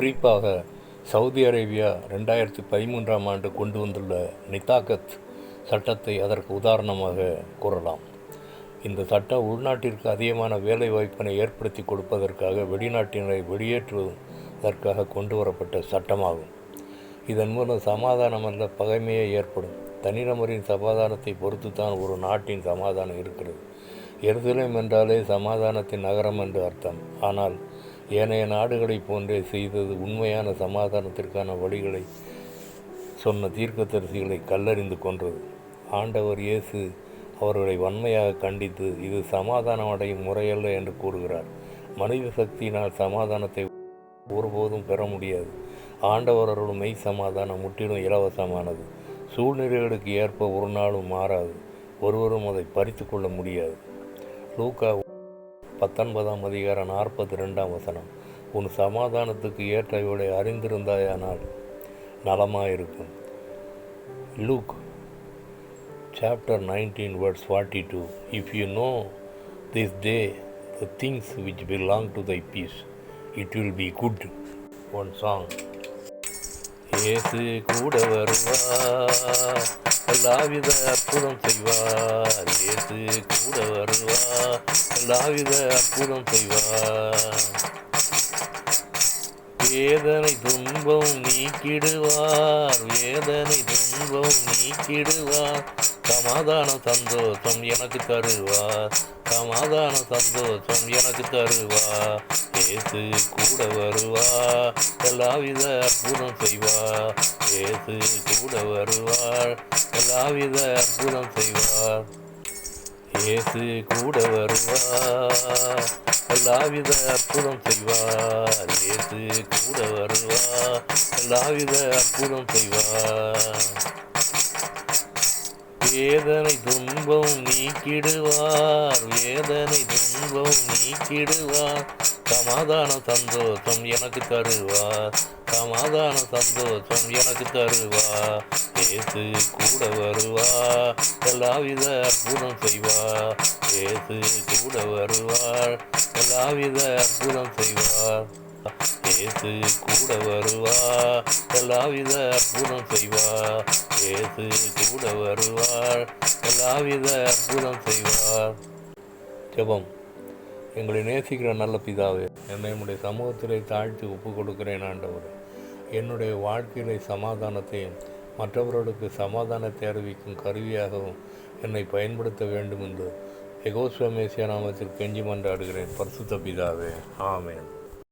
குறிப்பாக Saudi Arabia 2013ஆம் ஆண்டு கொண்டு வந்துள்ள நிதாகத் சட்டத்தை அதற்கு உதாரணமாக கூறலாம். இந்த சட்டம் உள்நாட்டிற்கு அதிகமான வேலை வாய்ப்பினை ஏற்படுத்தி கொடுப்பதற்காக வெளிநாட்டினரை வெளியேற்றுவதற்காக கொண்டு வரப்பட்ட சட்டமாகும். இதன் மூலம் சமாதானம் அல்ல பகைமையே ஏற்படும். தனிநபரின் சமாதானத்தை பொறுத்து தான் ஒரு நாட்டின் சமாதானம் இருக்கிறது. எருசலேம் என்றாலே சமாதானத்தின் நகரம் என்று அர்த்தம். ஆனால் ஏனைய நாடுகளைப் போன்றே செய்தது உண்மையான சமாதானத்திற்கான வழிகளை சொன்ன தீர்க்கதரிசிகளை கல்லறிந்து கொன்றது. ஆண்டவர் இயேசு அவர்களை வன்மையாக கண்டித்து இது சமாதானம் அடையும் முறையல்ல என்று கூறுகிறார். மனித சக்தியினால் சமாதானத்தை ஒருபோதும் பெற முடியாது. ஆண்டவரோட மெய் சமாதானம் முற்றிலும் இலவசமானது. சூழ்நிலைகளுக்கு ஏற்ப ஒரு நாளும் மாறாது. ஒருவரும் அதை பறித்து கொள்ள முடியாது. லூக்கா 19ஆம் அதிகாரம் 42ஆம் வசனம். உன் சமாதானத்துக்கு ஏற்றவைகளை அறிந்திருந்தாயானால் நலமாயிருக்கும். Luke chapter 19 verse 42. If you know this day the things which belong to thy peace, it will be good. One song. இயேசு கூட வருவார், எல்லாவித அற்புதம் செய்வார். இயேசு கூட வருவார், எல்லாவித அற்புதம் செய்வார். வேதனை துன்பம் நீக்கிடுவார், வேதனை துன்பம் நீக்கிடுவார். சமாதானம் சந்தோஷம் எனக்கு தருவார், சமாதானம் சந்தோஷம் எனக்கு தருவார். இயேசு கூட வருவார், எல்லாவித அற்புதம் செய்வார். இயேசு கூட வருவார், எல்லாவித அற்புதம் செய்வார். இயேசு கூட வருவார், எல்லாவித அற்புதம் செய்வார். இயேசு கூட வருவார், எல்லாவித அற்புதம் செய்வார். வேதனை துன்பம் நீக்கிடுவார், வேதனை துன்பம் நீக்கிடுவார். சமாதானம் சந்தோஷம் எனக்கு தருவார், சமாதானம் சந்தோஷம் எனக்கு தருவார். இயேசு கூட வருவார், எல்லாவித அற்புதம் செய்வார். இயேசு கூட வருவார், எல்லாவித அற்புதம் செய்வார். இயேசு கூட வருவார், எல்லாவித அற்புதம் செய்வார். இயேசு கூட வருவார், எல்லாவித அற்புதம் செய்வார். ஜெபம். எங்களை நேசிக்கிற நல்ல பிதாவே, என்னை உடைய சமூகத்திலே தாழ்த்தி ஒப்பு கொடுக்கிறேன். ஆண்டவரே, என்னுடைய வாழ்க்கையிலே சமாதானத்தையும் மற்றவர்களுக்கு சமாதானத்தை அறிவிக்கும் கருவியாகவும் என்னை பயன்படுத்த வேண்டும் என்று யெகோவா மேசியா நாமத்தில் கெஞ்சி மன்றாடுகிறேன். பரிசுத்த பிதாவே, ஆமென்.